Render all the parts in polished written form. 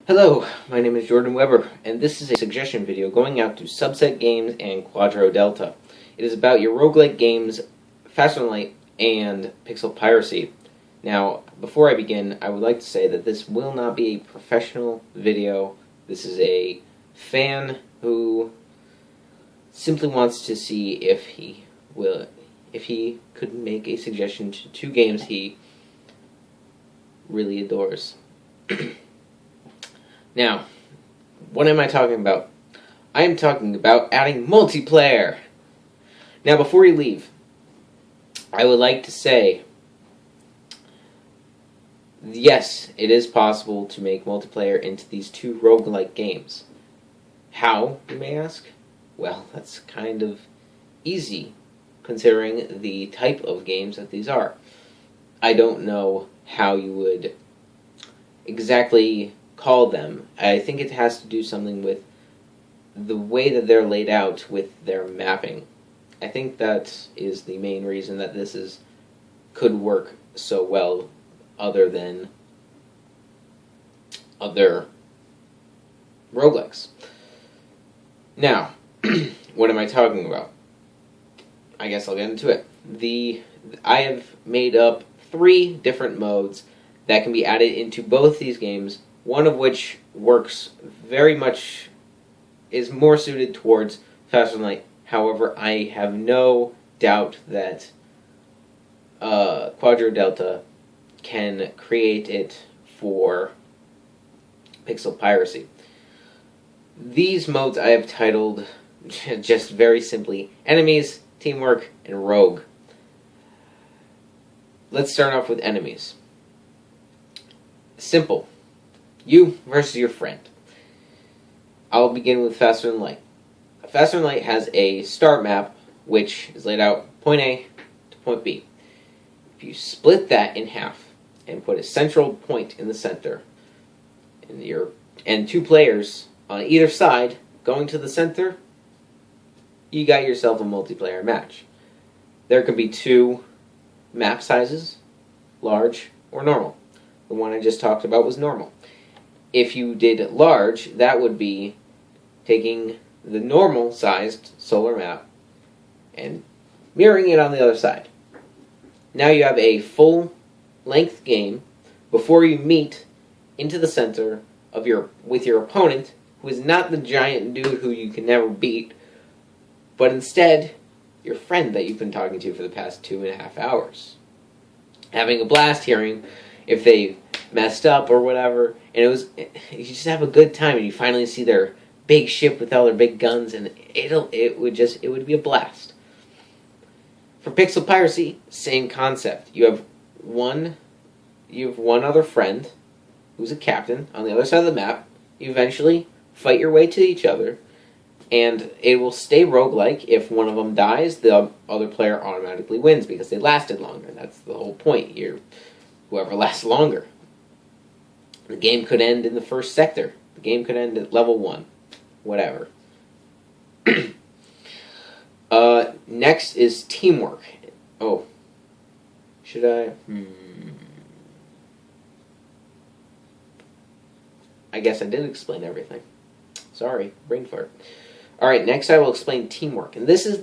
Hello, my name is Jordan Weber, and this is a suggestion video going out to Subset Games and Quadro Delta. It is about your roguelike games, Faster Than Light, and Pixel Piracy. Now, before I begin, I would like to say that this will not be a professional video. This is a fan who simply wants to see if he could make a suggestion to two games he really adores. Now, what am I talking about? I am talking about adding multiplayer. Now, before you leave, I would like to say, yes, it is possible to make multiplayer into these two roguelike games. How, you may ask? Well, that's kind of easy, considering the type of games that these are. I don't know how you would exactly call them. I think it has to do something with the way that they're laid out with their mapping. I think that is the main reason that this could work so well, other than other roguelikes. Now, what am I talking about? I guess I'll get into it. I have made up 3 different modes that can be added into both these games, one of which works very much, is more suited towards Faster Than Light. However, I have no doubt that Quadro Delta can create it for Pixel Piracy. These modes I have titled just very simply Enemies, Teamwork, and Rogue. Let's start off with Enemies. Simple. You versus your friend. I'll begin with Faster Than Light. Faster Than Light has a start map, which is laid out point A to point B. If you split that in half and put a central point in the center, and 2 players on either side going to the center, you got yourself a multiplayer match. There could be 2 map sizes, large or normal. The one I just talked about was normal. If you did large, that would be taking the normal-sized solar map and mirroring it on the other side. Now you have a full-length game before you meet into the center of with your opponent, who is not the giant dude who you can never beat, but instead your friend that you've been talking to for the past 2.5 hours. Having a blast, hearing if they messed up or whatever, and you just have a good time, and you finally see their big ship with all their big guns, and it would be a blast. For Pixel Piracy, same concept. You have one other friend who's a captain on the other side of the map. You eventually fight your way to each other, and it will stay roguelike. If one of them dies, the other player automatically wins because they lasted longer. That's the whole point. Whoever lasts longer. The game could end in the first sector. The game could end at level 1. Whatever. Next is Teamwork. Oh. Should I? I guess I did explain everything. Sorry, brain fart. Alright, next I will explain Teamwork. And this is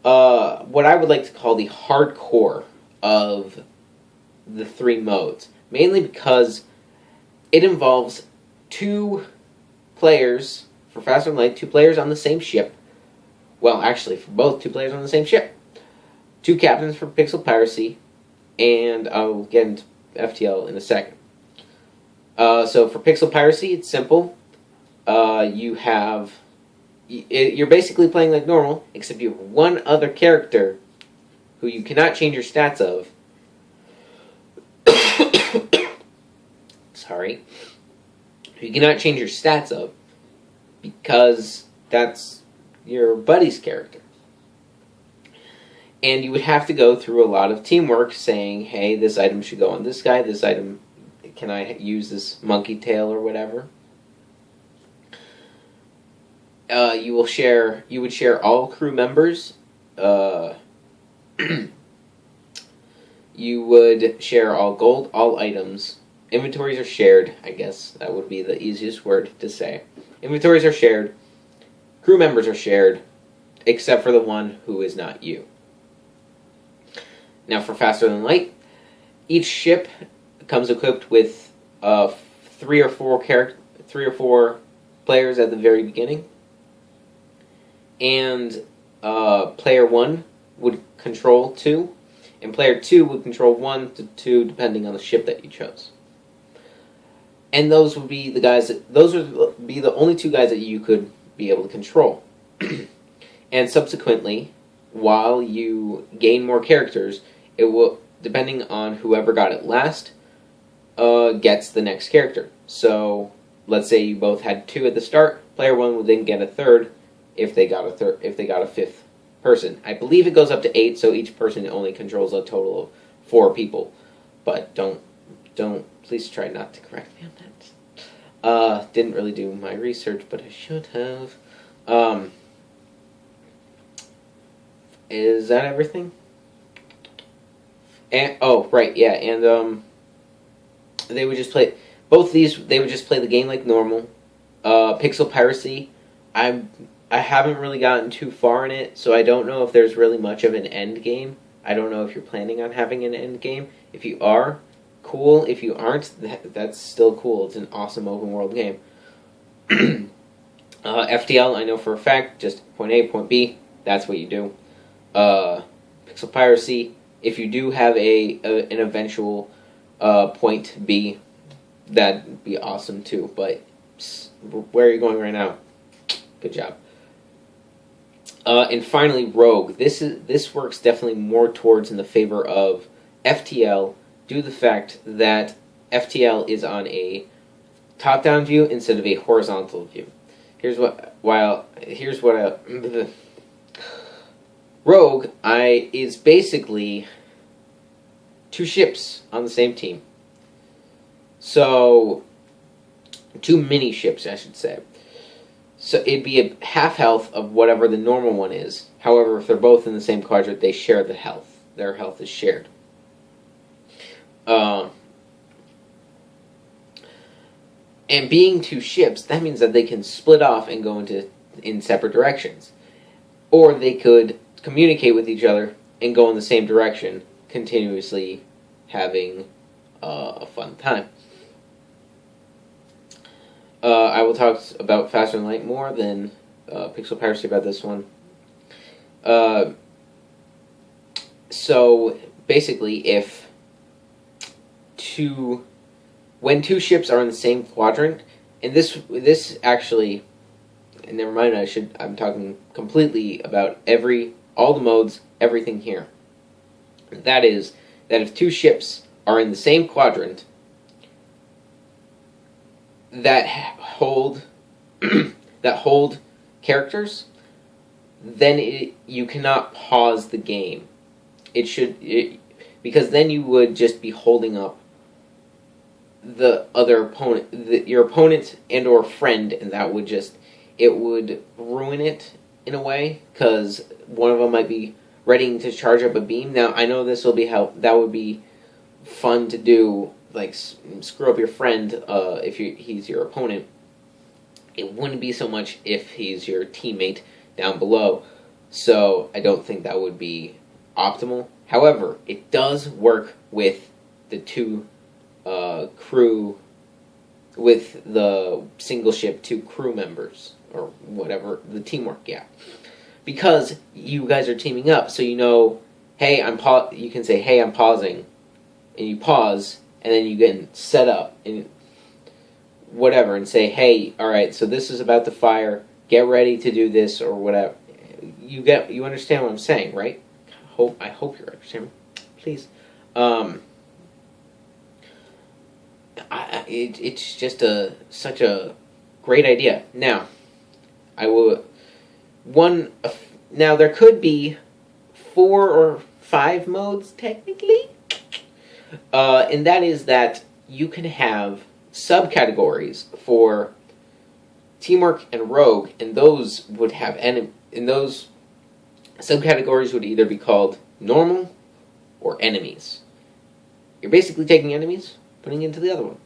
what I would like to call the hardcore of the 3 modes. Mainly because it involves 2 players, for Faster Than Light, 2 players on the same ship. Well, actually, for both, 2 players on the same ship. 2 captains for Pixel Piracy, and I'll get into FTL in a second. So for Pixel Piracy, it's simple. You're basically playing like normal, except you have one other character who you cannot change your stats of. Sorry. You cannot change your stats of because that's your buddy's character. And you would have to go through a lot of teamwork saying, hey, this item should go on this guy, this item, can I use this monkey tail or whatever? You would share all crew members. You would share all gold, all items, Inventories are shared, I guess that would be the easiest word to say. Inventories are shared, crew members are shared, except for the one who is not you. Now for Faster Than Light, each ship comes equipped with three or four players at the very beginning, and player 1 would control 2, and player 2 would control 1 to 2 depending on the ship that you chose. And those would be the only 2 guys that you could be able to control. And subsequently, while you gain more characters, it will, depending on whoever got it last, gets the next character. So let's say you both had 2 at the start, player 1 would then get a third if they got a fifth person. I believe it goes up to 8, so each person only controls a total of 4 people. But don't please try not to correct me on that. Didn't really do my research, but I should have. Is that everything? And oh, right, yeah, and they would just play both these. They would just play the game like normal. Pixel piracy, I haven't really gotten too far in it, so I don't know if there's really much of an end game. I don't know if you're planning on having an end game. If you are, cool. If you aren't, that's still cool. It's an awesome open world game. FTL, I know for a fact, just point A, point B. That's what you do. Pixel piracy, if you do have an eventual point B, that'd be awesome too. But where are you going right now? Good job. And finally, Rogue. This works definitely more towards in the favor of FTL, due to the fact that FTL is on a top-down view instead of a horizontal view. Rogue is basically 2 ships on the same team. So 2 mini ships, I should say. So it'd be a half health of whatever the normal one is. However, if they're both in the same quadrant, they share the health. Their health is shared. And being 2 ships, that means that they can split off and go in separate directions. Or they could communicate with each other and go in the same direction, continuously having a fun time. I will talk about Faster Than Light more than Pixel Piracy about this one. So basically, when 2 ships are in the same quadrant, and this actually, and never mind, I'm talking completely about all the modes, everything here. That is, that if 2 ships are in the same quadrant that hold characters, then you cannot pause the game. Because then you would just be holding up the other opponent, your opponent and or friend, and that would it would ruin it in a way, because one of them might be ready to charge up a beam. Now, I know that would be fun to do, like screw up your friend if he's your opponent. It wouldn't be so much if he's your teammate down below, so I don't think that would be optimal. However, it does work with the 2 crew, with the single ship 2 crew members, or whatever, the teamwork, yeah. Because you guys are teaming up, so you know, hey, you can say, hey, I'm pausing, and you pause, and then you get set up, and whatever, and say, hey, alright, so this is about to fire, get ready to do this, or whatever. You understand what I'm saying, right? I hope you're understanding. Please. It's just such a great idea. Now, now there could be 4 or 5 modes technically, and that is that you can have subcategories for teamwork and rogue, and those would have those subcategories would either be called normal or enemies. You're basically taking enemies, putting it into the other one.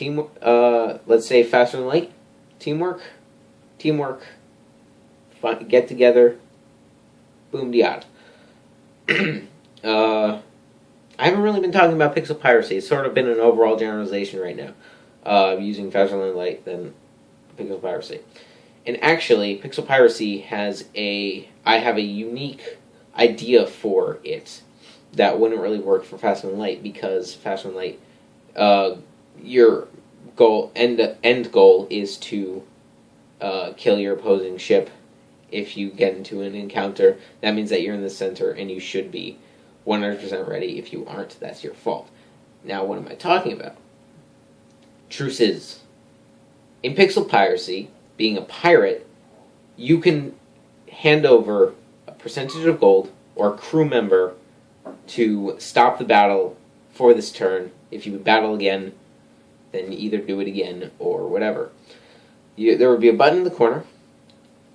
let's say faster than light, teamwork, get together, boom diad. I haven't really been talking about pixel piracy. It's sort of been an overall generalization right now, using faster than light than pixel piracy. And actually, pixel piracy I have a unique idea for it that wouldn't really work for faster than light, because faster than light, your end goal is to kill your opposing ship. If you get into an encounter, that means that you're in the center and you should be 100% ready. If you aren't, that's your fault. Now, what am I talking about? Truce is, in pixel piracy, being a pirate, you can hand over a percentage of gold or a crew member to stop the battle for this turn. If you battle again, then either do it again or whatever. There would be a button in the corner.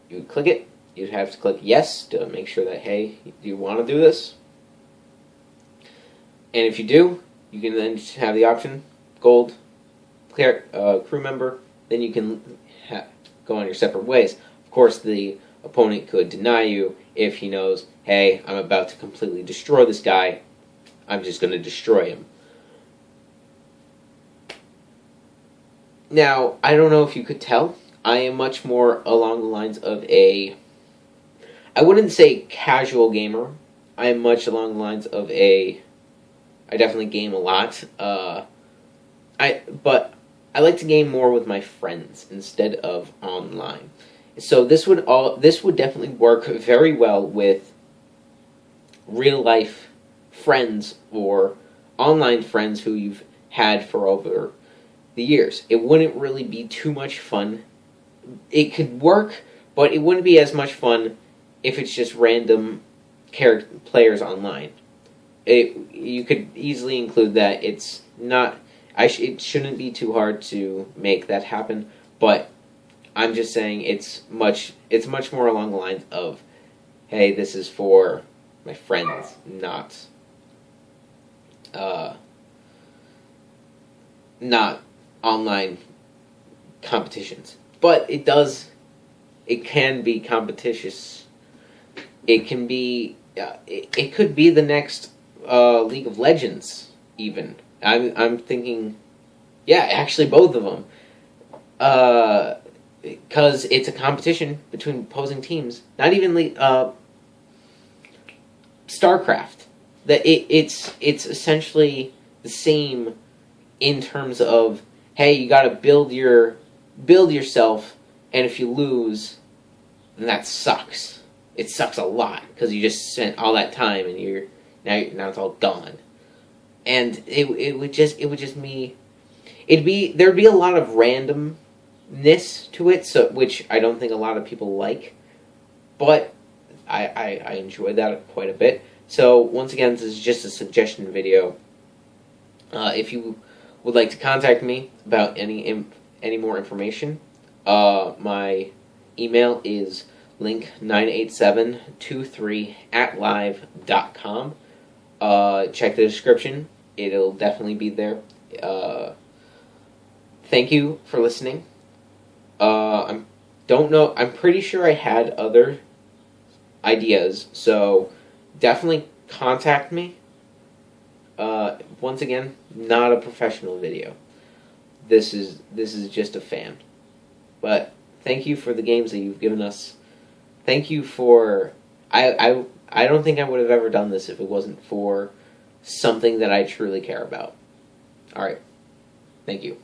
You would click it. You'd have to click yes to make sure that, hey, do you want to do this? And if you do, you can then have the option, gold, crew member, then you can go on your separate ways. Of course, the opponent could deny you if he knows, hey, I'm about to completely destroy this guy, I'm just going to destroy him. Now, I don't know if you could tell, I am much more along the lines of I wouldn't say casual gamer. I am much along the lines of I definitely game a lot. But I like to game more with my friends instead of online. So this would definitely work very well with real life friends or online friends who you've had for over the years. It wouldn't really be too much fun. It could work, but it wouldn't be as much fun if it's just random players online. You could easily include that. It's not. It shouldn't be too hard to make that happen. But I'm just saying it's much more along the lines of, hey, this is for my friends, not online competitions. But it can be competitious. It can be. It could be the next League of Legends. Even I'm thinking, yeah, actually both of them, because it's a competition between opposing teams. Not even StarCraft. That it's essentially the same in terms of, hey, you got to build yourself, and if you lose, then that sucks. It sucks a lot because you just spent all that time and now it's all gone. And there'd be a lot of randomness to it, which I don't think a lot of people like, but I enjoy that quite a bit. So once again, this is just a suggestion video. If you would like to contact me about any more information, my email is link98723@live.com. Check the description. It'll definitely be there. Thank you for listening. I'm pretty sure I had other ideas, so definitely contact me. Once again, not a professional video. This is just a fan. But thank you for the games that you've given us. Thank you for... I don't think I would have ever done this if it wasn't for something that I truly care about. Alright. Thank you.